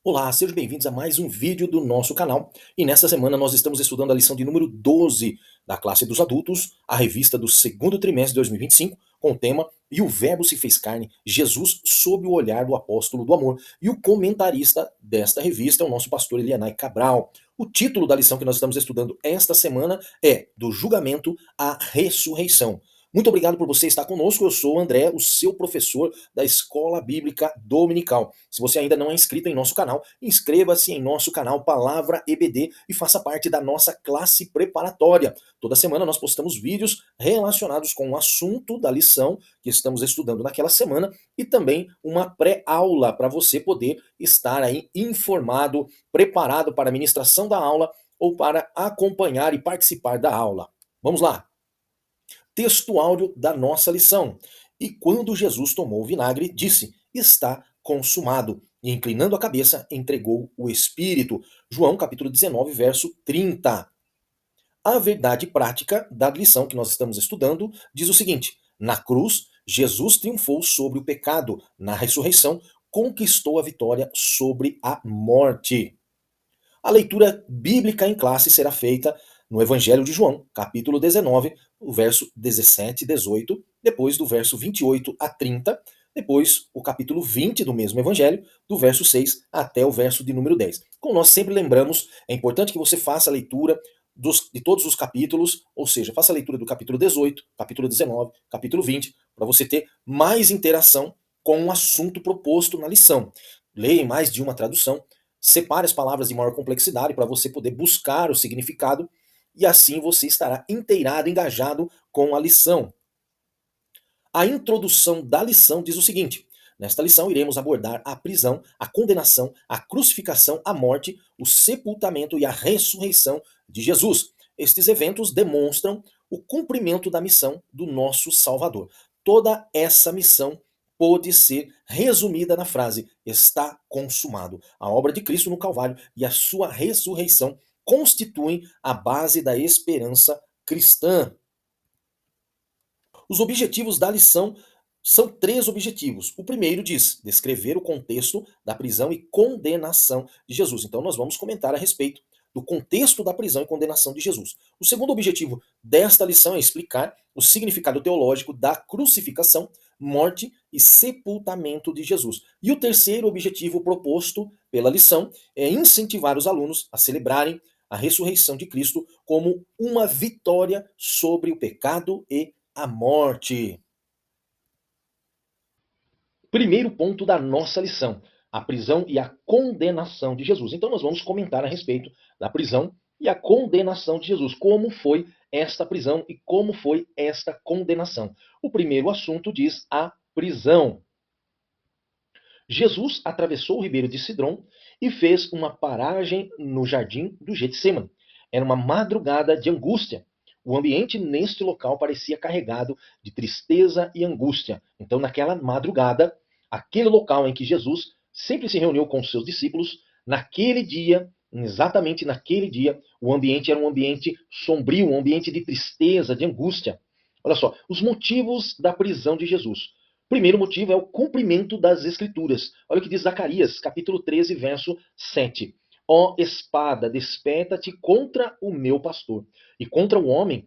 Olá, sejam bem-vindos a mais um vídeo do nosso canal. E nesta semana nós estamos estudando a lição de número 12 da classe dos adultos, a revista do segundo trimestre de 2025, com o tema E o Verbo se fez carne, Jesus sob o olhar do apóstolo do amor. E o comentarista desta revista é o nosso pastor Elianai Cabral. O título da lição que nós estamos estudando esta semana é Do Julgamento à Ressurreição. Muito obrigado por você estar conosco. Eu sou o André, o seu professor da Escola Bíblica Dominical. Se você ainda não é inscrito em nosso canal, inscreva-se em nosso canal Palavra EBD e faça parte da nossa classe preparatória. Toda semana nós postamos vídeos relacionados com o assunto da lição que estamos estudando naquela semana e também uma pré-aula para você poder estar aí informado, preparado para a ministração da aula ou para acompanhar e participar da aula. Vamos lá! Texto áudio da nossa lição. E quando Jesus tomou o vinagre, disse: Está consumado. E inclinando a cabeça, entregou o Espírito. João capítulo 19, verso 30. A verdade prática da lição que nós estamos estudando diz o seguinte: na cruz, Jesus triunfou sobre o pecado. Na ressurreição, conquistou a vitória sobre a morte. A leitura bíblica em classe será feita no Evangelho de João, capítulo 19, o verso 17 e 18, depois do verso 28 a 30, depois o capítulo 20 do mesmo Evangelho, do verso 6 até o verso de número 10. Como nós sempre lembramos, é importante que você faça a leitura de todos os capítulos, ou seja, faça a leitura do capítulo 18, capítulo 19, capítulo 20, para você ter mais interação com o assunto proposto na lição. Leia em mais de uma tradução, separe as palavras de maior complexidade para você poder buscar o significado e assim você estará inteirado, engajado com a lição. A introdução da lição diz o seguinte: nesta lição iremos abordar a prisão, a condenação, a crucificação, a morte, o sepultamento e a ressurreição de Jesus. Estes eventos demonstram o cumprimento da missão do nosso Salvador. Toda essa missão pode ser resumida na frase: está consumado. A obra de Cristo no Calvário e a sua ressurreição constituem a base da esperança cristã. Os objetivos da lição são três objetivos. O primeiro diz descrever o contexto da prisão e condenação de Jesus. Então nós vamos comentar a respeito do contexto da prisão e condenação de Jesus. O segundo objetivo desta lição é explicar o significado teológico da crucificação, morte e sepultamento de Jesus. E o terceiro objetivo proposto pela lição é incentivar os alunos a celebrarem a ressurreição de Cristo como uma vitória sobre o pecado e a morte. Primeiro ponto da nossa lição: a prisão e a condenação de Jesus. Então nós vamos comentar a respeito da prisão e a condenação de Jesus. Como foi esta prisão e como foi esta condenação? O primeiro assunto diz a prisão. Jesus atravessou o ribeiro de Sidrom e fez uma paragem no jardim do Getsêmani. Era uma madrugada de angústia. O ambiente neste local parecia carregado de tristeza e angústia. Então, naquela madrugada, aquele local em que Jesus sempre se reuniu com os seus discípulos, naquele dia, exatamente naquele dia, o ambiente era um ambiente sombrio, um ambiente de tristeza, de angústia. Olha só, os motivos da prisão de Jesus. Primeiro motivo é o cumprimento das Escrituras. Olha o que diz Zacarias, capítulo 13, verso 7. Ó espada, desperta-te contra o meu pastor e contra o homem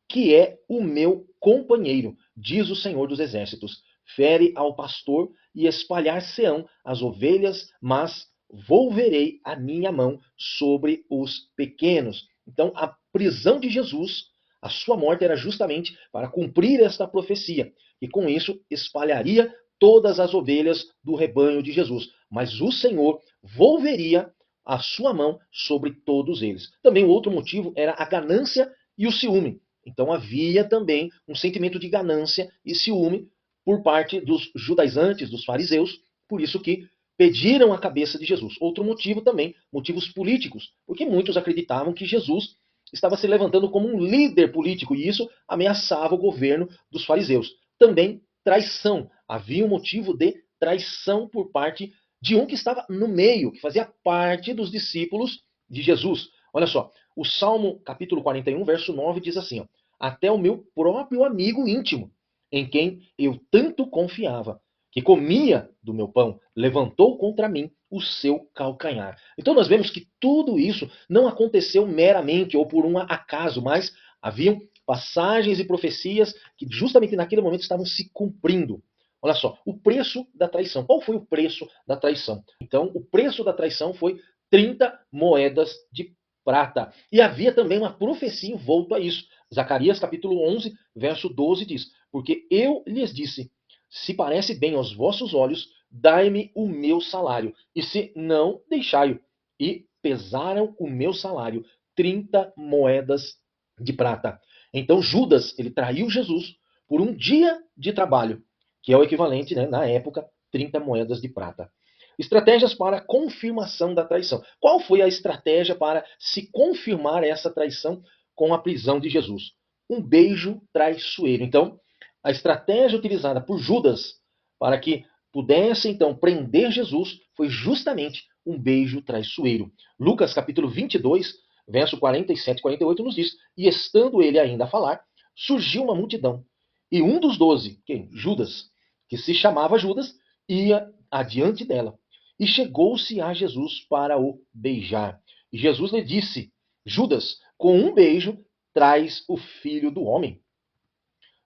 que é o meu companheiro, diz o Senhor dos Exércitos. Fere ao pastor e espalhar-se-ão as ovelhas, mas volverei a minha mão sobre os pequenos. Então, a prisão de Jesus, a sua morte era justamente para cumprir esta profecia, e com isso espalharia todas as ovelhas do rebanho de Jesus. Mas o Senhor volveria a sua mão sobre todos eles. Também o outro motivo era a ganância e o ciúme. Então havia também um sentimento de ganância e ciúme por parte dos judaizantes, dos fariseus, por isso que pediram a cabeça de Jesus. Outro motivo também, motivos políticos, porque muitos acreditavam que Jesus estava se levantando como um líder político e isso ameaçava o governo dos fariseus. Também traição. Havia um motivo de traição por parte de um que estava no meio, que fazia parte dos discípulos de Jesus. Olha só, o Salmo capítulo 41, verso 9 diz assim: ó, até o meu próprio amigo íntimo, em quem eu tanto confiava, que comia do meu pão, levantou contra mim o seu calcanhar. Então nós vemos que tudo isso não aconteceu meramente ou por um acaso, mas haviam passagens e profecias que justamente naquele momento estavam se cumprindo. Olha só, o preço da traição. Qual foi o preço da traição? Então, o preço da traição foi 30 moedas de prata. E havia também uma profecia envolta a isso. Zacarias capítulo 11, verso 12 diz: Porque eu lhes disse, se parece bem aos vossos olhos, dai-me o meu salário, e se não, deixai-o. E pesaram o meu salário, 30 moedas de prata. Então Judas, ele traiu Jesus por um dia de trabalho, que é o equivalente, né, na época, 30 moedas de prata. Estratégias para a confirmação da traição. Qual foi a estratégia para se confirmar essa traição com a prisão de Jesus? Um beijo traiçoeiro. Então, a estratégia utilizada por Judas para que pudesse então prender Jesus foi justamente um beijo traiçoeiro. Lucas capítulo 22, verso 47 e 48 nos diz: E estando ele ainda a falar, surgiu uma multidão. E um dos 12, quem? Judas, que se chamava Judas, ia adiante dela. E chegou-se a Jesus para o beijar. E Jesus lhe disse: Judas, com um beijo traz o filho do homem.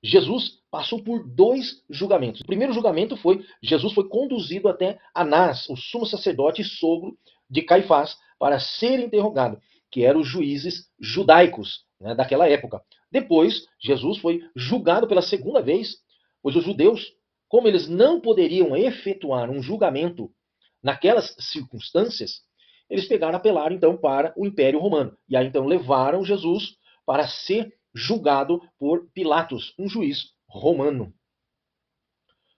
Jesus passou por dois julgamentos. O primeiro julgamento foi: Jesus foi conduzido até Anás, o sumo sacerdote e sogro de Caifás, para ser interrogado, que eram os juízes judaicos, né, daquela época. Depois, Jesus foi julgado pela segunda vez, pois os judeus, como eles não poderiam efetuar um julgamento naquelas circunstâncias, eles apelaram então para o Império Romano. E aí então levaram Jesus para ser julgado por Pilatos, um juiz romano.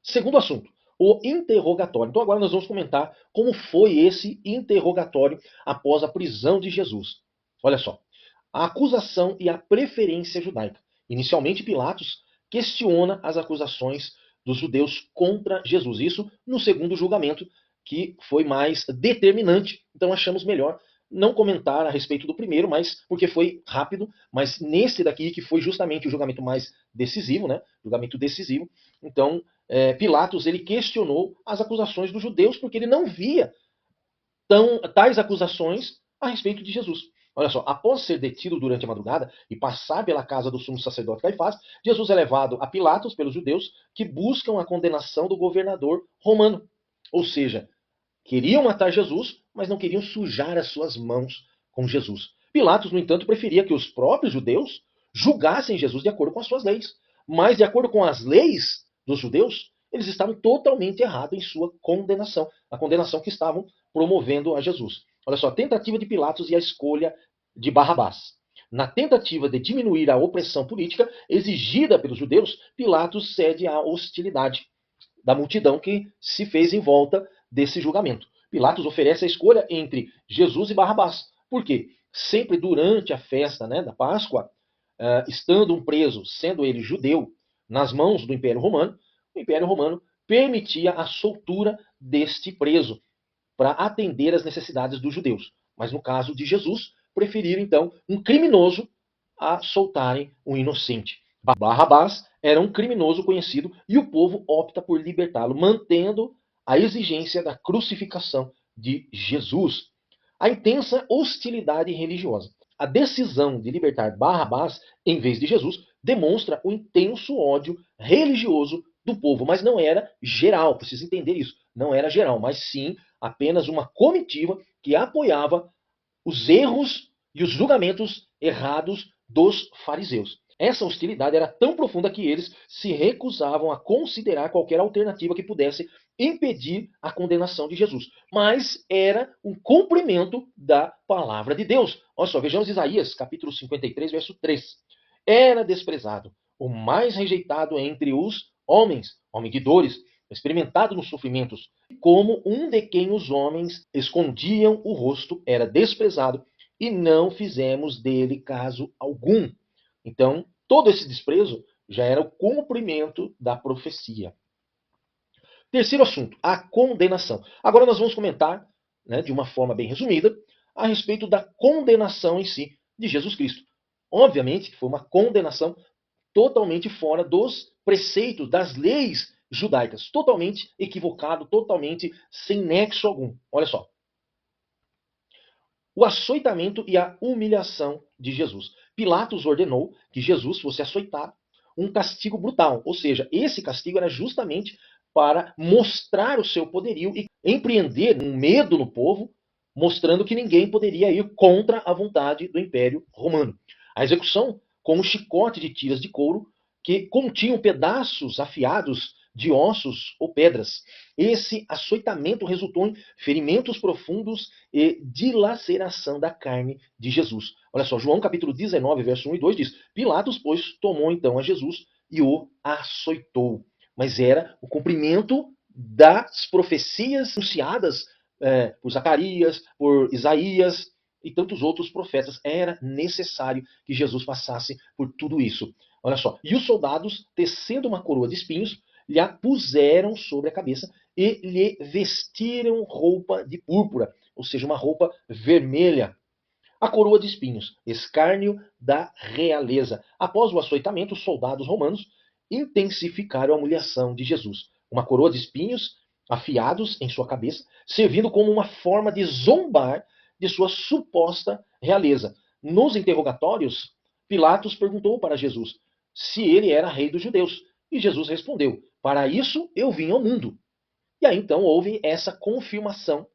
Segundo assunto, o interrogatório. Então agora nós vamos comentar como foi esse interrogatório após a prisão de Jesus. Olha só, a acusação e a preferência judaica. Inicialmente, Pilatos questiona as acusações dos judeus contra Jesus. Isso no segundo julgamento, que foi mais determinante. Então achamos melhor não comentar a respeito do primeiro, mas porque foi rápido, mas nesse daqui que foi justamente o julgamento mais decisivo, né? Julgamento decisivo. Então, Pilatos ele questionou as acusações dos judeus porque ele não via tais acusações a respeito de Jesus. Olha só, após ser detido durante a madrugada e passar pela casa do sumo sacerdote Caifás, Jesus é levado a Pilatos pelos judeus que buscam a condenação do governador romano. Ou seja, queriam matar Jesus, mas não queriam sujar as suas mãos com Jesus. Pilatos, no entanto, preferia que os próprios judeus julgassem Jesus de acordo com as suas leis. Mas, de acordo com as leis dos judeus, eles estavam totalmente errados em sua condenação, a condenação que estavam promovendo a Jesus. Olha só, a tentativa de Pilatos e a escolha de Barrabás. Na tentativa de diminuir a opressão política exigida pelos judeus, Pilatos cede à hostilidade da multidão que se fez em volta desse julgamento. Pilatos oferece a escolha entre Jesus e Barrabás. Por quê? Sempre durante a festa, né, da Páscoa, estando um preso, sendo ele judeu, nas mãos do Império Romano, o Império Romano permitia a soltura deste preso para atender às necessidades dos judeus. Mas no caso de Jesus, preferiram então um criminoso a soltarem um inocente. Barrabás era um criminoso conhecido e o povo opta por libertá-lo, mantendo a exigência da crucificação de Jesus. A intensa hostilidade religiosa. A decisão de libertar Barrabás em vez de Jesus demonstra o intenso ódio religioso do povo, mas não era geral, precisa entender isso. Não era geral, mas sim apenas uma comitiva que apoiava os erros e os julgamentos errados dos fariseus. Essa hostilidade era tão profunda que eles se recusavam a considerar qualquer alternativa que pudesse impedir a condenação de Jesus. Mas era um cumprimento da palavra de Deus. Olha só, vejamos Isaías, capítulo 53, verso 3. Era desprezado, o mais rejeitado entre os homens, homem de dores, experimentado nos sofrimentos, como um de quem os homens escondiam o rosto, era desprezado, e não fizemos dele caso algum. Então, todo esse desprezo já era o cumprimento da profecia. Terceiro assunto, a condenação. Agora nós vamos comentar, né, de uma forma bem resumida, a respeito da condenação em si de Jesus Cristo. Obviamente que foi uma condenação totalmente fora dos preceitos, das leis judaicas. Totalmente equivocado, totalmente sem nexo algum. Olha só. O açoitamento e a humilhação de Jesus. Pilatos ordenou que Jesus fosse açoitado, um castigo brutal. Ou seja, esse castigo era justamente para mostrar o seu poderio e empreender um medo no povo, mostrando que ninguém poderia ir contra a vontade do Império Romano. A execução com um chicote de tiras de couro que continham pedaços afiados de ossos ou pedras. Esse açoitamento resultou em ferimentos profundos e dilaceração da carne de Jesus. Olha só, João capítulo 19, verso 1 e 2 diz: Pilatos, pois, tomou então a Jesus e o açoitou. Mas era o cumprimento das profecias anunciadas por Zacarias, por Isaías e tantos outros profetas. Era necessário que Jesus passasse por tudo isso. Olha só, e os soldados, tecendo uma coroa de espinhos, lhe a puseram sobre a cabeça e lhe vestiram roupa de púrpura, ou seja, uma roupa vermelha. A coroa de espinhos, escárnio da realeza. Após o açoitamento, os soldados romanos intensificaram a humilhação de Jesus. Uma coroa de espinhos afiados em sua cabeça, servindo como uma forma de zombar de sua suposta realeza. Nos interrogatórios, Pilatos perguntou para Jesus se ele era rei dos judeus. E Jesus respondeu: Para isso eu vim ao mundo. E aí então houve essa confirmação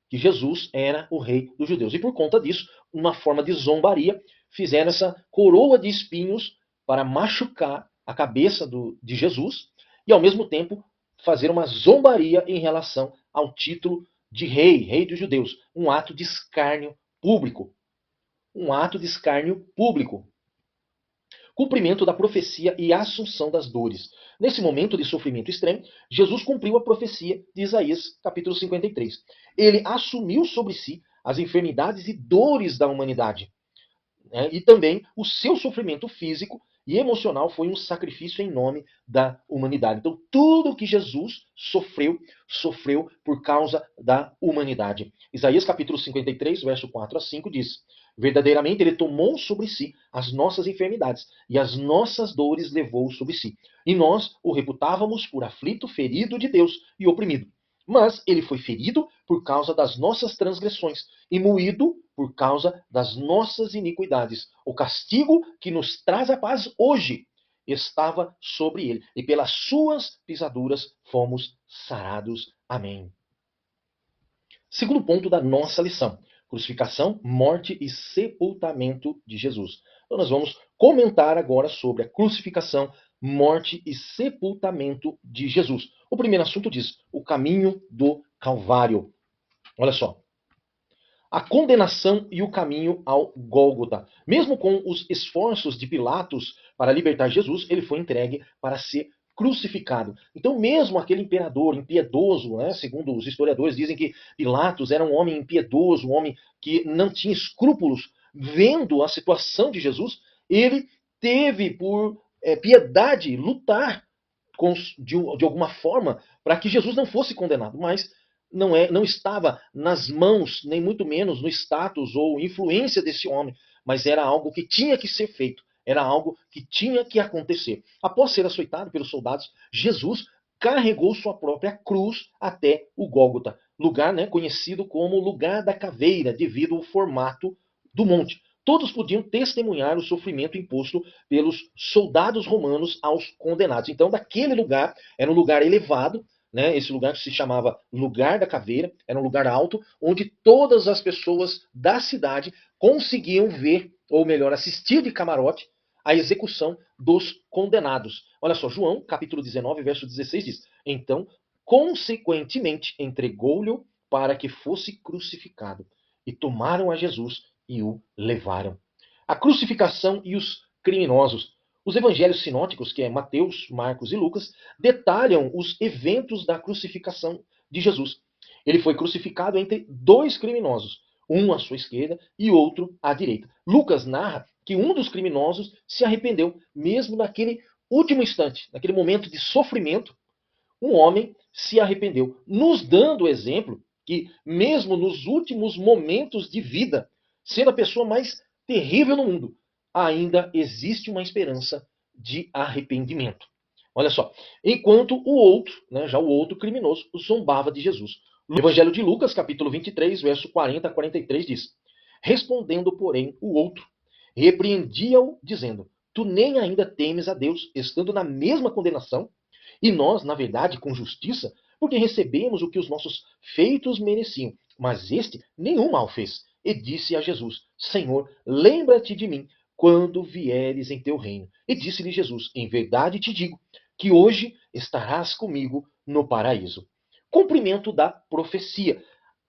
que Jesus era o rei dos judeus. E por conta disso, uma forma de zombaria, fizeram essa coroa de espinhos para machucar a cabeça de Jesus e ao mesmo tempo fazer uma zombaria em relação ao título de rei, rei dos judeus. Um ato de escárnio público. Um ato de escárnio público. Cumprimento da profecia e assunção das dores. Nesse momento de sofrimento extremo, Jesus cumpriu a profecia de Isaías, capítulo 53. Ele assumiu sobre si as enfermidades e dores da humanidade. E também o seu sofrimento físico e emocional foi um sacrifício em nome da humanidade. Então, tudo que Jesus sofreu, sofreu por causa da humanidade. Isaías capítulo 53, verso 4 a 5 diz: Verdadeiramente ele tomou sobre si as nossas enfermidades e as nossas dores levou sobre si. E nós o reputávamos por aflito, ferido de Deus e oprimido. Mas ele foi ferido por causa das nossas transgressões e moído por causa das nossas iniquidades. O castigo que nos traz a paz hoje estava sobre ele, e pelas suas pisaduras fomos sarados. Amém. Segundo ponto da nossa lição: crucificação, morte e sepultamento de Jesus. Então nós vamos comentar agora sobre a crucificação, morte e sepultamento de Jesus. O primeiro assunto diz: o caminho do Calvário. Olha só. A condenação e o caminho ao Gólgota. Mesmo com os esforços de Pilatos para libertar Jesus, ele foi entregue para ser crucificado. Então, mesmo aquele imperador impiedoso, segundo os historiadores, dizem que Pilatos era um homem impiedoso, um homem que não tinha escrúpulos, vendo a situação de Jesus, ele teve por piedade lutar de alguma forma para que Jesus não fosse condenado, mas não estava nas mãos, nem muito menos no status ou influência desse homem, mas era algo que tinha que ser feito, era algo que tinha que acontecer. Após ser açoitado pelos soldados, Jesus carregou sua própria cruz até o Gólgota, lugar conhecido como lugar da caveira, devido ao formato do monte. Todos podiam testemunhar o sofrimento imposto pelos soldados romanos aos condenados. Então, daquele lugar, era um lugar elevado, esse lugar que se chamava Lugar da Caveira, era um lugar alto, onde todas as pessoas da cidade conseguiam ver, ou melhor, assistir de camarote, a execução dos condenados. Olha só, João, capítulo 19, verso 16 diz: Então, consequentemente, entregou-lhe para que fosse crucificado. E tomaram a Jesus e o levaram. A crucificação e os criminosos. Os evangelhos sinóticos, que é Mateus, Marcos e Lucas, detalham os eventos da crucificação de Jesus. Ele foi crucificado entre dois criminosos, um à sua esquerda e outro à direita. Lucas narra que um dos criminosos se arrependeu, mesmo naquele último instante, naquele momento de sofrimento, um homem se arrependeu, nos dando o exemplo que, mesmo nos últimos momentos de vida, sendo a pessoa mais terrível no mundo, ainda existe uma esperança de arrependimento. Olha só, enquanto o outro, né, já o outro criminoso, zombava de Jesus. No Evangelho de Lucas, capítulo 23, verso 40 a 43 diz: Respondendo, porém, o outro, repreendia-o, dizendo: Tu nem ainda temes a Deus, estando na mesma condenação? E nós, na verdade, com justiça, porque recebemos o que os nossos feitos mereciam. Mas este nenhum mal fez. E disse a Jesus: Senhor, lembra-te de mim quando vieres em teu reino. E disse-lhe Jesus: Em verdade te digo que hoje estarás comigo no paraíso. Cumprimento da profecia.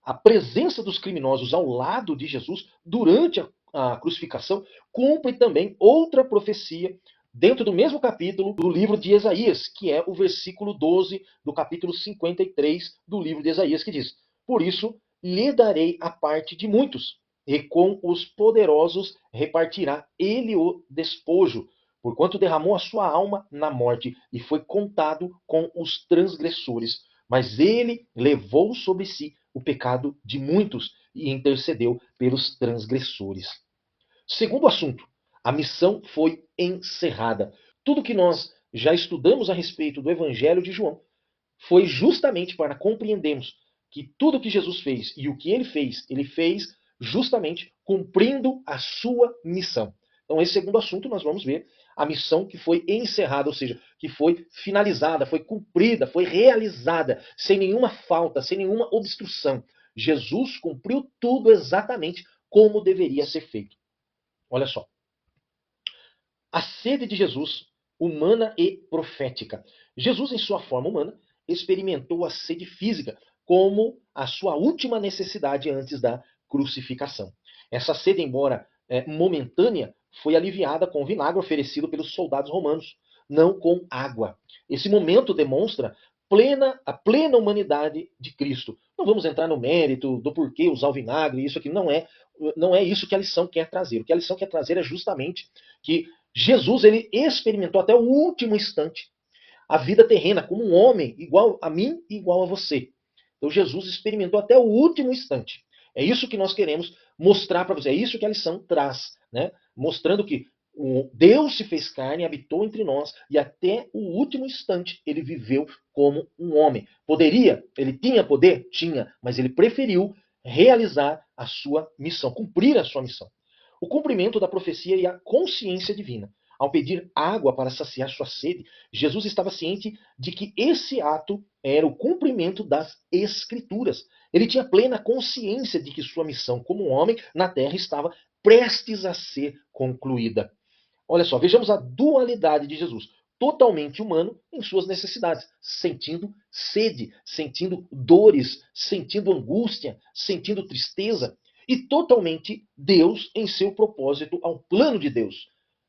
A presença dos criminosos ao lado de Jesus durante a crucificação cumpre também outra profecia dentro do mesmo capítulo do livro de Isaías, que é o versículo 12 do capítulo 53 do livro de Isaías, que diz: Por isso lhe darei a parte de muitos, e com os poderosos repartirá ele o despojo, porquanto derramou a sua alma na morte e foi contado com os transgressores. Mas ele levou sobre si o pecado de muitos e intercedeu pelos transgressores. Segundo assunto, a missão foi encerrada. Tudo que nós já estudamos a respeito do Evangelho de João foi justamente para compreendermos que tudo que Jesus fez e o que ele fez justamente cumprindo a sua missão. Então, esse segundo assunto, nós vamos ver a missão que foi encerrada, ou seja, que foi finalizada, foi cumprida, foi realizada, sem nenhuma falta, sem nenhuma obstrução. Jesus cumpriu tudo exatamente como deveria ser feito. Olha só. A sede de Jesus, humana e profética. Jesus, em sua forma humana, experimentou a sede física como a sua última necessidade antes da crucificação. Essa sede, embora momentânea, foi aliviada com vinagre oferecido pelos soldados romanos, não com água. Esse momento demonstra a plena humanidade de Cristo. Não vamos entrar no mérito do porquê usar o vinagre, isso aqui não é isso que a lição quer trazer. O que a lição quer trazer é justamente que Jesus ele experimentou até o último instante a vida terrena como um homem igual a mim e igual a você. Então Jesus experimentou até o último instante. É isso que nós queremos mostrar para você. É isso que a lição traz, né? Mostrando que Deus se fez carne, habitou entre nós e até o último instante ele viveu como um homem. Poderia, ele tinha poder? Tinha, mas ele preferiu realizar a sua missão, cumprir a sua missão. O cumprimento da profecia e a consciência divina. Ao pedir água para saciar sua sede, Jesus estava ciente de que esse ato era o cumprimento das Escrituras. Ele tinha plena consciência de que sua missão como homem na terra estava prestes a ser concluída. Olha só, vejamos a dualidade de Jesus. Totalmente humano em suas necessidades, sentindo sede, sentindo dores, sentindo angústia, sentindo tristeza, e totalmente Deus em seu propósito ao plano de Deus,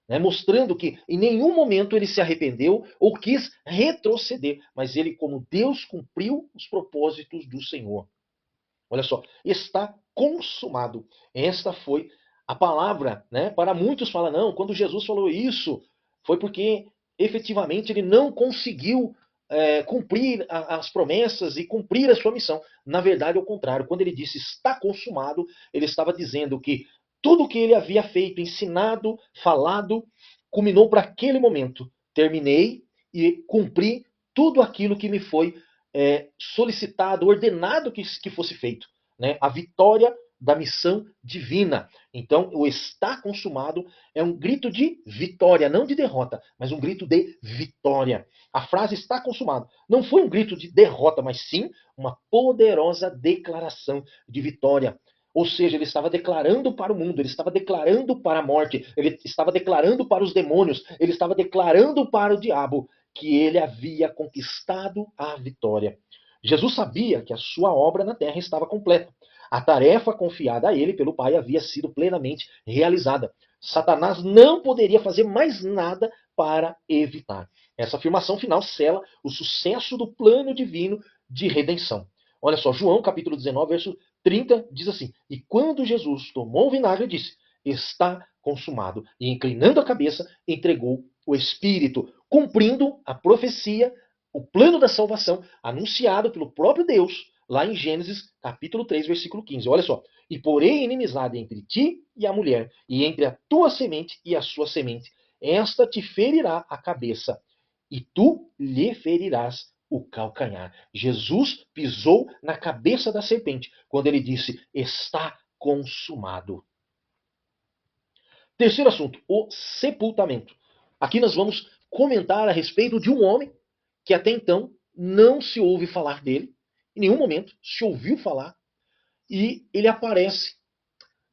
né? Mostrando que em nenhum momento ele se arrependeu ou quis retroceder, mas ele, como Deus, cumpriu os propósitos do Senhor. Olha só, está consumado. Esta foi a palavra, né? Para muitos fala, não, quando Jesus falou isso, foi porque efetivamente ele não conseguiu cumprir as promessas e cumprir a sua missão. Na verdade, ao contrário, quando ele disse está consumado, ele estava dizendo que tudo o que ele havia feito, ensinado, falado, culminou para aquele momento. Terminei e cumpri tudo aquilo que me foi solicitado, ordenado que fosse feito, né? A vitória da missão divina. Então, o está consumado é um grito de vitória, não de derrota, mas um grito de vitória. A frase está consumado não foi um grito de derrota, mas sim uma poderosa declaração de vitória. Ou seja, ele estava declarando para o mundo, ele estava declarando para a morte, ele estava declarando para os demônios, ele estava declarando para o diabo que ele havia conquistado a vitória. Jesus sabia que a sua obra na terra estava completa. A tarefa confiada a ele pelo Pai havia sido plenamente realizada. Satanás não poderia fazer mais nada para evitar. Essa afirmação final sela o sucesso do plano divino de redenção. Olha só, João capítulo 19, verso 30 diz assim: E quando Jesus tomou o vinagre, disse: Está consumado. E inclinando a cabeça, entregou o Espírito, cumprindo a profecia, o plano da salvação anunciado pelo próprio Deus, lá em Gênesis capítulo 3, versículo 15. Olha só. E porém inimizade entre ti e a mulher, e entre a tua semente e a sua semente. Esta te ferirá a cabeça, e tu lhe ferirás o calcanhar. Jesus pisou na cabeça da serpente quando ele disse: está consumado. Terceiro assunto, o sepultamento. Aqui nós vamos comentar a respeito de um homem que até então não se ouve falar dele, em nenhum momento se ouviu falar, e ele aparece.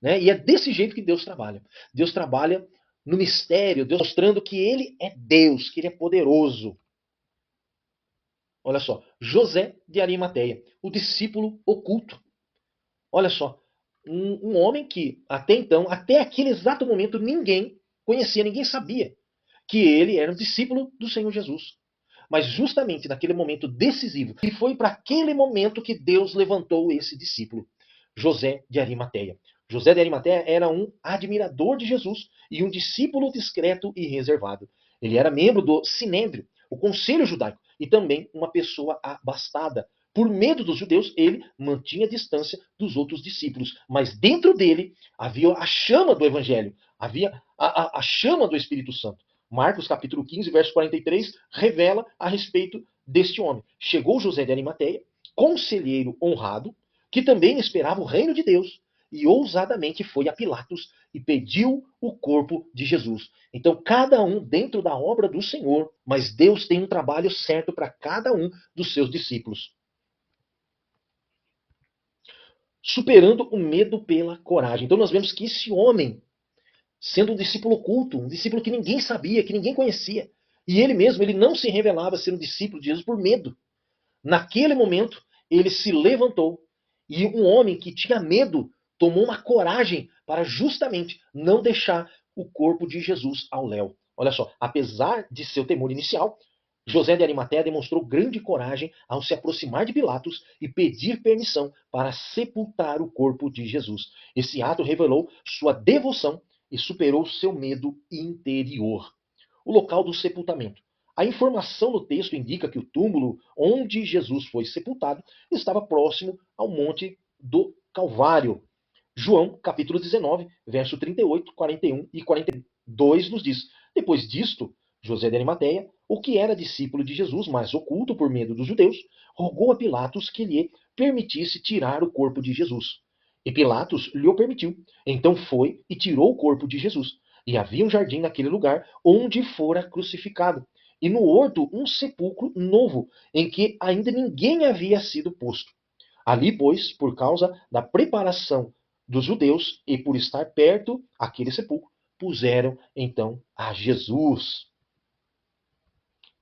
Né? E é desse jeito que Deus trabalha. Deus trabalha no mistério, Deus mostrando que ele é Deus, que ele é poderoso. Olha só, José de Arimateia, o discípulo oculto. Olha só, um homem que até então, até aquele exato momento, ninguém conhecia, ninguém sabia que ele era um discípulo do Senhor Jesus. Mas justamente naquele momento decisivo, e foi para aquele momento que Deus levantou esse discípulo, José de Arimateia. José de Arimateia era um admirador de Jesus e um discípulo discreto e reservado. Ele era membro do Sinédrio, o conselho judaico, e também uma pessoa abastada. Por medo dos judeus, ele mantinha distância dos outros discípulos, mas dentro dele havia a chama do evangelho, havia a chama do Espírito Santo. Marcos capítulo 15, verso 43, revela a respeito deste homem. Chegou José de Arimateia, conselheiro honrado, que também esperava o reino de Deus, e ousadamente foi a Pilatos e pediu o corpo de Jesus. Então, cada um dentro da obra do Senhor, mas Deus tem um trabalho certo para cada um dos seus discípulos. Superando o medo pela coragem. Então, nós vemos que esse homem, sendo um discípulo oculto, um discípulo que ninguém sabia, que ninguém conhecia. E ele mesmo, ele não se revelava ser um discípulo de Jesus por medo. Naquele momento, ele se levantou e um homem que tinha medo tomou uma coragem para justamente não deixar o corpo de Jesus ao léu. Olha só, apesar de seu temor inicial, José de Arimateia demonstrou grande coragem ao se aproximar de Pilatos e pedir permissão para sepultar o corpo de Jesus. Esse ato revelou sua devoção e superou seu medo interior. O local do sepultamento. A informação no texto indica que o túmulo onde Jesus foi sepultado estava próximo ao Monte do Calvário. João, capítulo 19, verso 38, 41 e 42 nos diz: depois disto, José de Arimateia, o que era discípulo de Jesus, mas oculto por medo dos judeus, rogou a Pilatos que lhe permitisse tirar o corpo de Jesus. E Pilatos lhe o permitiu. Então foi e tirou o corpo de Jesus. E havia um jardim naquele lugar onde fora crucificado. E no horto um sepulcro novo, em que ainda ninguém havia sido posto. Ali, pois, por causa da preparação dos judeus e por estar perto aquele sepulcro, puseram então a Jesus.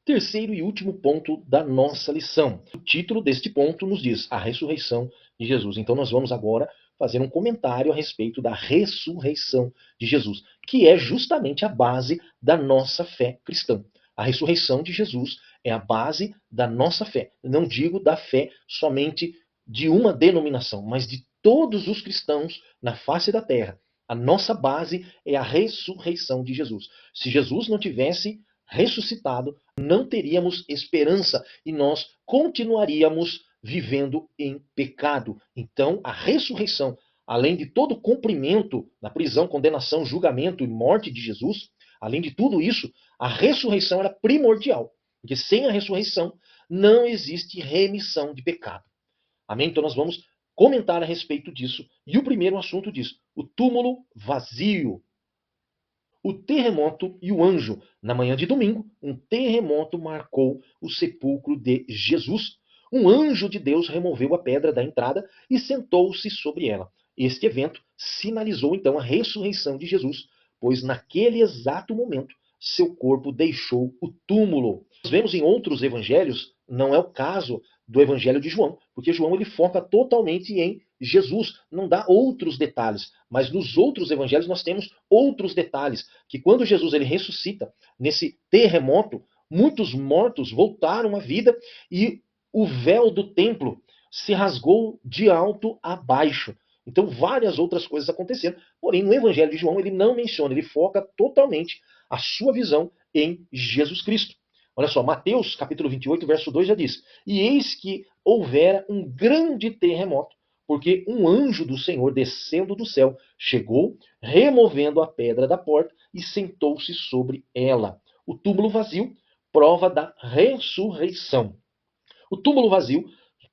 Terceiro e último ponto da nossa lição. O título deste ponto nos diz a ressurreição de Jesus. Então nós vamos agora fazer um comentário a respeito da ressurreição de Jesus, que é justamente a base da nossa fé cristã. A ressurreição de Jesus é a base da nossa fé. Não digo da fé somente de uma denominação, mas de todos os cristãos na face da terra. A nossa base é a ressurreição de Jesus. Se Jesus não tivesse ressuscitado, não teríamos esperança e nós continuaríamos vivendo em pecado. Então, a ressurreição, além de todo o cumprimento da prisão, condenação, julgamento e morte de Jesus, além de tudo isso, a ressurreição era primordial. Porque sem a ressurreição não existe remissão de pecado. Amém? Então nós vamos comentar a respeito disso. E o primeiro assunto diz: o túmulo vazio. O terremoto e o anjo. Na manhã de domingo, um terremoto marcou o sepulcro de Jesus. Um anjo de Deus removeu a pedra da entrada e sentou-se sobre ela. Este evento sinalizou então a ressurreição de Jesus, pois naquele exato momento seu corpo deixou o túmulo. Nós vemos em outros evangelhos, não é o caso do evangelho de João, porque João ele foca totalmente em Jesus, não dá outros detalhes, mas nos outros evangelhos nós temos outros detalhes, que quando Jesus ele ressuscita nesse terremoto, muitos mortos voltaram à vida e o véu do templo se rasgou de alto a baixo. Então várias outras coisas aconteceram, porém no evangelho de João ele não menciona, ele foca totalmente a sua visão em Jesus Cristo. Olha só, Mateus capítulo 28, verso 2 já diz: e eis que houvera um grande terremoto, porque um anjo do Senhor descendo do céu chegou, removendo a pedra da porta e sentou-se sobre ela. O túmulo vazio prova da ressurreição. O túmulo vazio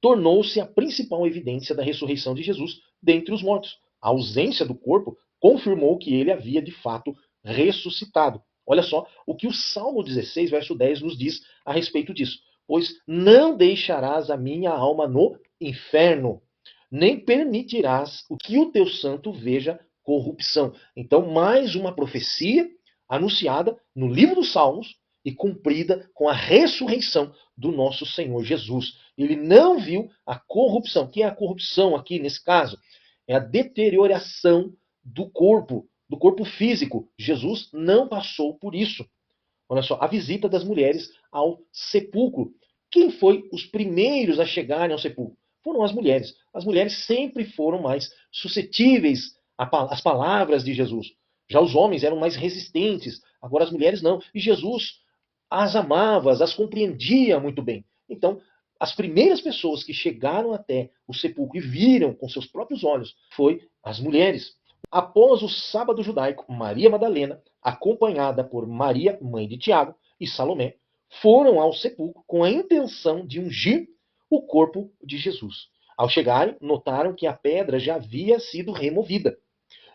tornou-se a principal evidência da ressurreição de Jesus dentre os mortos. A ausência do corpo confirmou que ele havia de fato ressuscitado. Olha só o que o Salmo 16, verso 10 nos diz a respeito disso. Pois não deixarás a minha alma no inferno, nem permitirás que o teu santo veja corrupção. Então, mais uma profecia anunciada no livro dos Salmos e cumprida com a ressurreição do nosso Senhor Jesus. Ele não viu a corrupção. O que é a corrupção aqui nesse caso? É a deterioração do corpo físico. Jesus não passou por isso. Olha só, a visita das mulheres ao sepulcro. Quem foi os primeiros a chegarem ao sepulcro? Foram as mulheres. As mulheres sempre foram mais suscetíveis às palavras de Jesus. Já os homens eram mais resistentes, agora as mulheres não. E Jesus as amava, as compreendia muito bem. Então, as primeiras pessoas que chegaram até o sepulcro e viram com seus próprios olhos foi as mulheres. Após o sábado judaico, Maria Madalena, acompanhada por Maria, mãe de Tiago, e Salomé, foram ao sepulcro com a intenção de ungir o corpo de Jesus. Ao chegarem, notaram que a pedra já havia sido removida.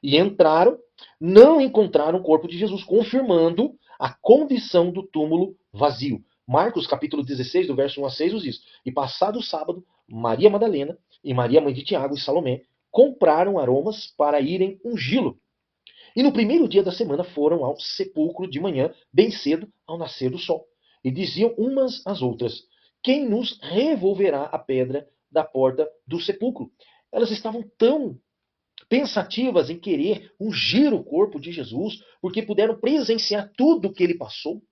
E entraram, não encontraram o corpo de Jesus, confirmando a condição do túmulo vazio. Marcos, capítulo 16, do verso 1 a 6, nos diz: E passado o sábado, Maria Madalena e Maria, mãe de Tiago e Salomé, compraram aromas para irem ungí-lo. E no primeiro dia da semana foram ao sepulcro de manhã, bem cedo, ao nascer do sol. E diziam umas às outras: Quem nos revolverá a pedra da porta do sepulcro? Elas estavam tão pensativas em querer ungir o corpo de Jesus, porque puderam presenciar tudo o que ele passou,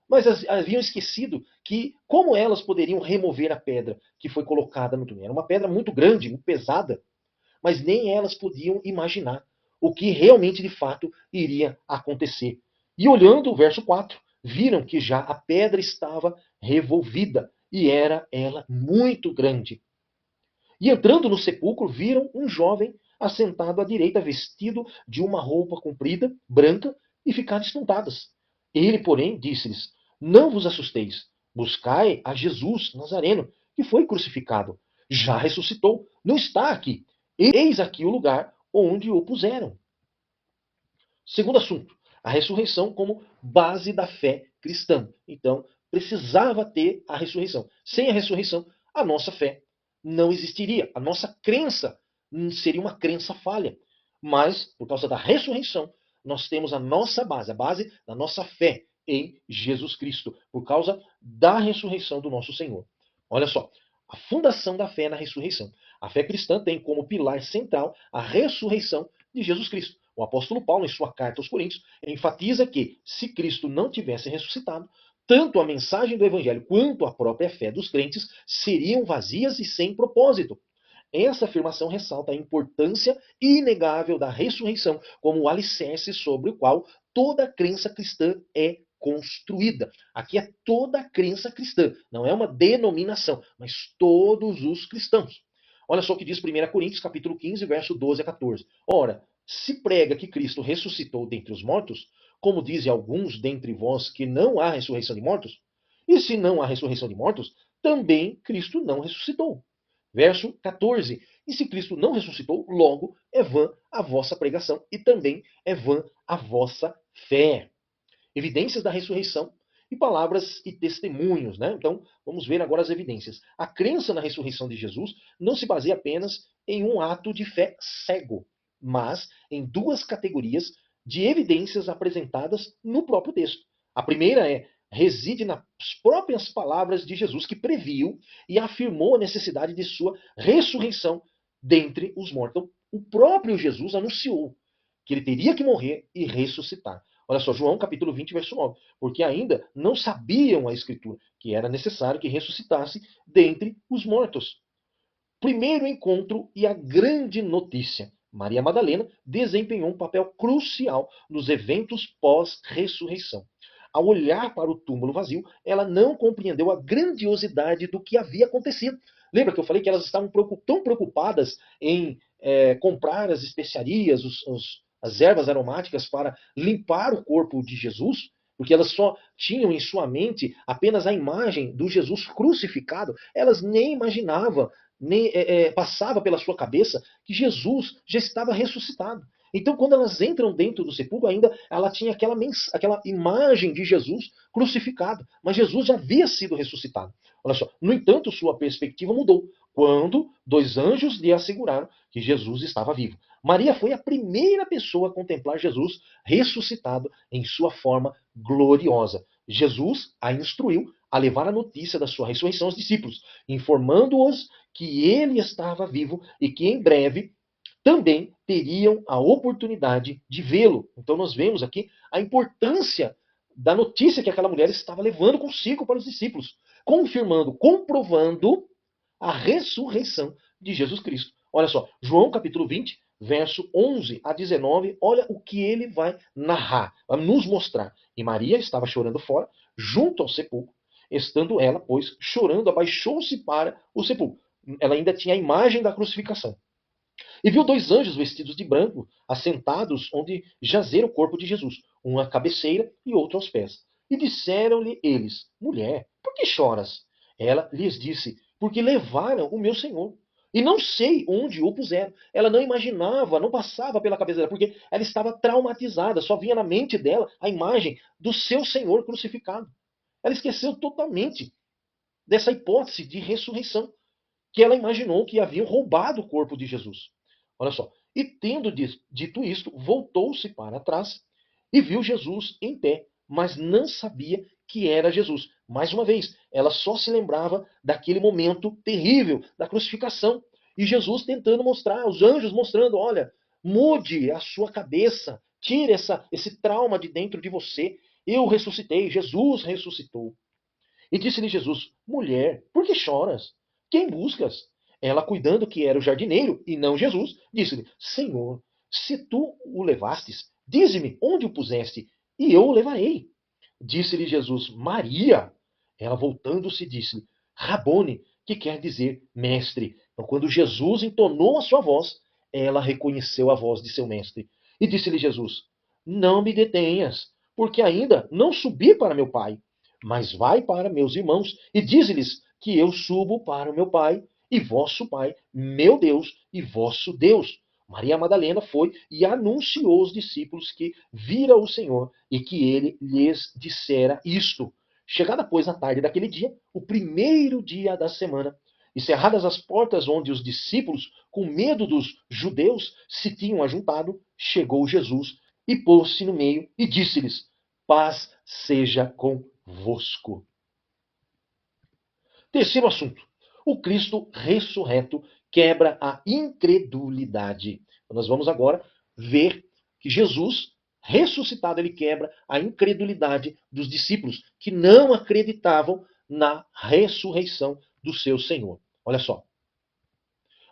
mas haviam esquecido que como elas poderiam remover a pedra que foi colocada no túmulo. Era uma pedra muito grande, muito pesada, mas nem elas podiam imaginar o que realmente de fato iria acontecer. E olhando o verso 4, viram que já a pedra estava revolvida e era ela muito grande. E entrando no sepulcro, viram um jovem assentado à direita, vestido de uma roupa comprida, branca, e ficaram espantadas. Ele, porém, disse-lhes: Não vos assusteis, buscai a Jesus Nazareno, que foi crucificado. Já ressuscitou, não está aqui. Eis aqui o lugar onde o puseram. Segundo assunto, a ressurreição como base da fé cristã. Então, precisava ter a ressurreição. Sem a ressurreição, a nossa fé não existiria. A nossa crença seria uma crença falha. Mas, por causa da ressurreição, nós temos a nossa base, a base da nossa fé em Jesus Cristo, por causa da ressurreição do nosso Senhor. Olha só, a fundação da fé na ressurreição. A fé cristã tem como pilar central a ressurreição de Jesus Cristo. O apóstolo Paulo, em sua carta aos Coríntios, enfatiza que, se Cristo não tivesse ressuscitado, tanto a mensagem do Evangelho quanto a própria fé dos crentes seriam vazias e sem propósito. Essa afirmação ressalta a importância inegável da ressurreição como o alicerce sobre o qual toda crença cristã é construída. Aqui é toda a crença cristã, não é uma denominação, mas todos os cristãos. Olha só o que diz 1 Coríntios, capítulo 15, verso 12 a 14. Ora, se prega que Cristo ressuscitou dentre os mortos, como dizem alguns dentre vós que não há ressurreição de mortos, e se não há ressurreição de mortos, também Cristo não ressuscitou. Verso 14. E se Cristo não ressuscitou, logo é vã a vossa pregação e também é vã a vossa fé. Evidências da ressurreição e palavras e testemunhos, né? Então, vamos ver agora as evidências. A crença na ressurreição de Jesus não se baseia apenas em um ato de fé cego, mas em duas categorias de evidências apresentadas no próprio texto. A primeira reside nas próprias palavras de Jesus, que previu e afirmou a necessidade de sua ressurreição dentre os mortos. Então, o próprio Jesus anunciou que ele teria que morrer e ressuscitar. Olha só, João capítulo 20, verso 9. Porque ainda não sabiam a Escritura, que era necessário que ressuscitasse dentre os mortos. Primeiro encontro e a grande notícia. Maria Madalena desempenhou um papel crucial nos eventos pós-ressurreição. Ao olhar para o túmulo vazio, ela não compreendeu a grandiosidade do que havia acontecido. Lembra que eu falei que elas estavam tão preocupadas em comprar as especiarias, as ervas aromáticas para limpar o corpo de Jesus? porque elas só tinham em sua mente apenas a imagem do Jesus crucificado, elas nem imaginavam, nem passava pela sua cabeça que Jesus já estava ressuscitado. Então, quando elas entram dentro do sepulcro, ainda ela tinha aquela imagem de Jesus crucificado, mas Jesus já havia sido ressuscitado. Olha só, no entanto, sua perspectiva mudou quando dois anjos lhe asseguraram que Jesus estava vivo. Maria foi a primeira pessoa a contemplar Jesus ressuscitado em sua forma gloriosa. Jesus a instruiu a levar a notícia da sua ressurreição aos discípulos, informando-os que ele estava vivo e que em breve também teriam a oportunidade de vê-lo. Então nós vemos aqui a importância da notícia que aquela mulher estava levando consigo para os discípulos, confirmando, comprovando a ressurreição de Jesus Cristo. Olha só, João capítulo 20, verso 11 a 19, olha o que ele vai narrar, vai nos mostrar. E Maria estava chorando fora, junto ao sepulcro. Estando ela, pois, chorando, abaixou-se para o sepulcro. Ela ainda tinha a imagem da crucificação. E viu dois anjos vestidos de branco, assentados onde jazera o corpo de Jesus, um à cabeceira e outro aos pés. E disseram-lhe eles: Mulher, por que choras? Ela lhes disse: Porque levaram o meu Senhor. E não sei onde o puseram. Ela não imaginava, não passava pela cabeça dela, porque ela estava traumatizada, só vinha na mente dela a imagem do seu Senhor crucificado. Ela esqueceu totalmente dessa hipótese de ressurreição, que ela imaginou que haviam roubado o corpo de Jesus. Olha só. E tendo dito isto, voltou-se para trás e viu Jesus em pé, mas não sabia que era Jesus. Mais uma vez, ela só se lembrava daquele momento terrível da crucificação. E Jesus tentando mostrar, os anjos mostrando, olha, mude a sua cabeça, tire esse trauma de dentro de você. Eu ressuscitei, Jesus ressuscitou. E disse-lhe Jesus: Mulher, por que choras? Quem buscas? Ela, cuidando que era o jardineiro e não Jesus, disse-lhe: Senhor, se tu o levastes, dize-me onde o puseste, e eu o levarei. Disse-lhe Jesus: Maria. Ela, voltando-se, disse-lhe: Rabone, que quer dizer mestre. Então, quando Jesus entonou a sua voz, ela reconheceu a voz de seu mestre. E disse-lhe Jesus: Não me detenhas, porque ainda não subi para meu Pai. Mas vai para meus irmãos e dize-lhes que eu subo para o meu Pai e vosso Pai, meu Deus e vosso Deus. Maria Madalena foi e anunciou aos discípulos que vira o Senhor e que ele lhes dissera isto. Chegada, pois, a tarde daquele dia, o primeiro dia da semana, e cerradas as portas onde os discípulos, com medo dos judeus, se tinham ajuntado, chegou Jesus e pôs-se no meio e disse-lhes: Paz seja convosco. Terceiro assunto. O Cristo ressurreto quebra a incredulidade. Então, nós vamos agora ver que Jesus ressuscitado, ele quebra a incredulidade dos discípulos que não acreditavam na ressurreição do seu Senhor. Olha só.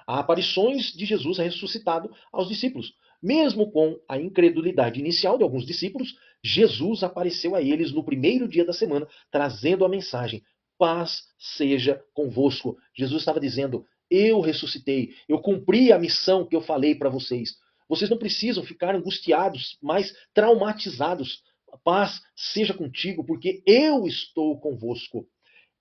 Há aparições de Jesus ressuscitado aos discípulos. Mesmo com a incredulidade inicial de alguns discípulos, Jesus apareceu a eles no primeiro dia da semana, trazendo a mensagem: paz seja convosco. Jesus estava dizendo: eu ressuscitei, eu cumpri a missão que eu falei para vocês. Vocês não precisam ficar angustiados, mas traumatizados. A paz seja contigo, porque eu estou convosco.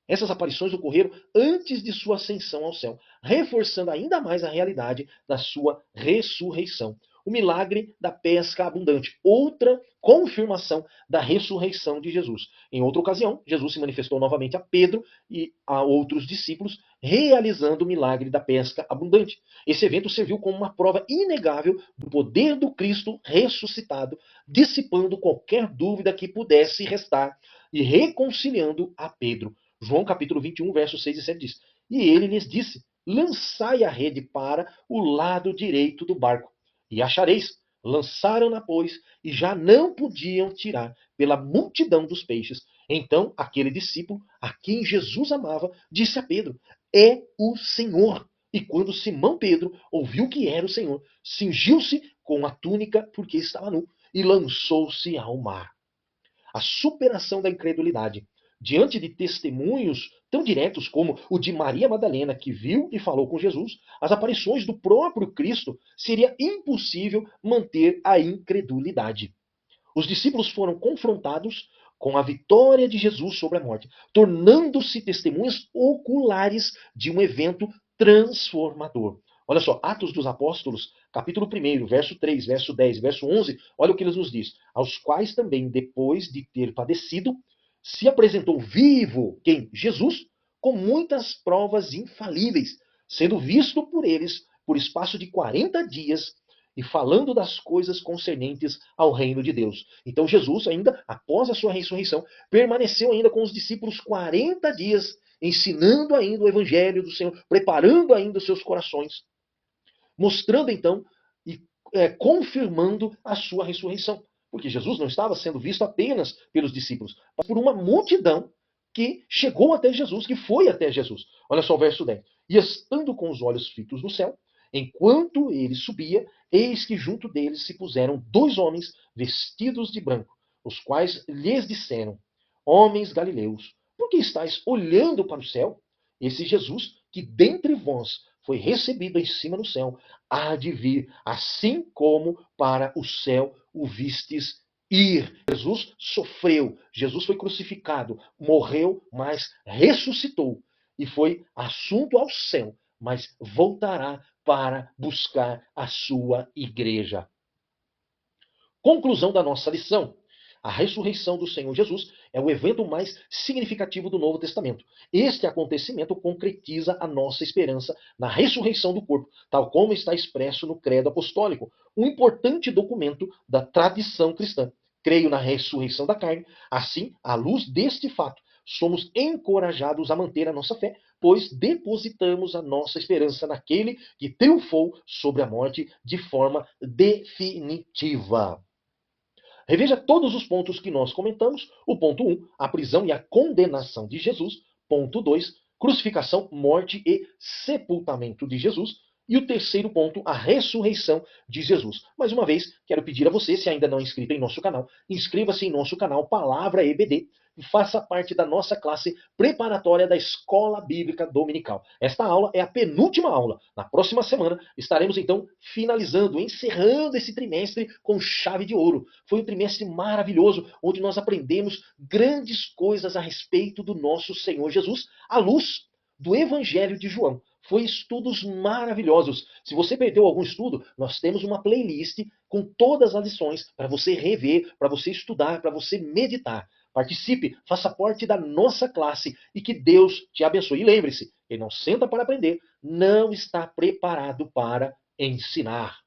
Essas aparições ocorreram antes de sua ascensão ao céu, reforçando ainda mais a realidade da sua ressurreição. O milagre da pesca abundante, outra confirmação da ressurreição de Jesus. Em outra ocasião, Jesus se manifestou novamente a Pedro e a outros discípulos, realizando o milagre da pesca abundante. Esse evento serviu como uma prova inegável do poder do Cristo ressuscitado, dissipando qualquer dúvida que pudesse restar e reconciliando a Pedro. João capítulo 21, versos 6 e 7 diz: E ele lhes disse: Lançai a rede para o lado direito do barco, e achareis. Lançaram-na, pois, e já não podiam tirar pela multidão dos peixes. Então aquele discípulo, a quem Jesus amava, disse a Pedro: É o Senhor. E quando Simão Pedro ouviu que era o Senhor, cingiu-se com a túnica, porque estava nu, e lançou-se ao mar. A superação da incredulidade. Diante de testemunhos tão diretos como o de Maria Madalena, que viu e falou com Jesus, as aparições do próprio Cristo, seria impossível manter a incredulidade. Os discípulos foram confrontados com a vitória de Jesus sobre a morte, tornando-se testemunhas oculares de um evento transformador. Olha só, Atos dos Apóstolos, capítulo 1, verso 3, verso 10, verso 11, olha o que eles nos diz. Aos quais também, depois de ter padecido, se apresentou vivo, quem? Jesus, com muitas provas infalíveis, sendo visto por eles por espaço de 40 dias e falando das coisas concernentes ao reino de Deus. Então Jesus, ainda após a sua ressurreição, permaneceu ainda com os discípulos 40 dias, ensinando ainda o evangelho do Senhor, preparando ainda os seus corações, mostrando então e confirmando a sua ressurreição. Porque Jesus não estava sendo visto apenas pelos discípulos, mas por uma multidão que chegou até Jesus, que foi até Jesus. Olha só o verso 10. E estando com os olhos fitos no céu, enquanto ele subia, eis que junto deles se puseram dois homens vestidos de branco, os quais lhes disseram: Homens galileus, por que estáis olhando para o céu? Esse Jesus, que dentre vós foi recebido em cima no céu, há de vir, assim como para o céu o vistes ir. Jesus sofreu, Jesus foi crucificado, morreu, mas ressuscitou e foi assunto ao céu, mas voltará para buscar a sua igreja. Conclusão da nossa lição. A ressurreição do Senhor Jesus é o evento mais significativo do Novo Testamento. Este acontecimento concretiza a nossa esperança na ressurreição do corpo, tal como está expresso no Credo Apostólico, um importante documento da tradição cristã. Creio na ressurreição da carne. Assim, à luz deste fato, somos encorajados a manter a nossa fé, pois depositamos a nossa esperança naquele que triunfou sobre a morte de forma definitiva. Reveja todos os pontos que nós comentamos. O ponto 1, a prisão e a condenação de Jesus. Ponto 2, crucificação, morte e sepultamento de Jesus. E o terceiro ponto, a ressurreição de Jesus. Mais uma vez, quero pedir a você, se ainda não é inscrito em nosso canal, inscreva-se em nosso canal Palavra EBD e faça parte da nossa classe preparatória da Escola Bíblica Dominical. Esta aula é a penúltima aula. Na próxima semana estaremos então finalizando, encerrando esse trimestre com chave de ouro. Foi um trimestre maravilhoso, onde nós aprendemos grandes coisas a respeito do nosso Senhor Jesus, à luz do Evangelho de João. Foi estudos maravilhosos. Se você perdeu algum estudo, nós temos uma playlist com todas as lições para você rever, para você estudar, para você meditar. Participe, faça parte da nossa classe e que Deus te abençoe. E lembre-se, quem não senta para aprender, não está preparado para ensinar.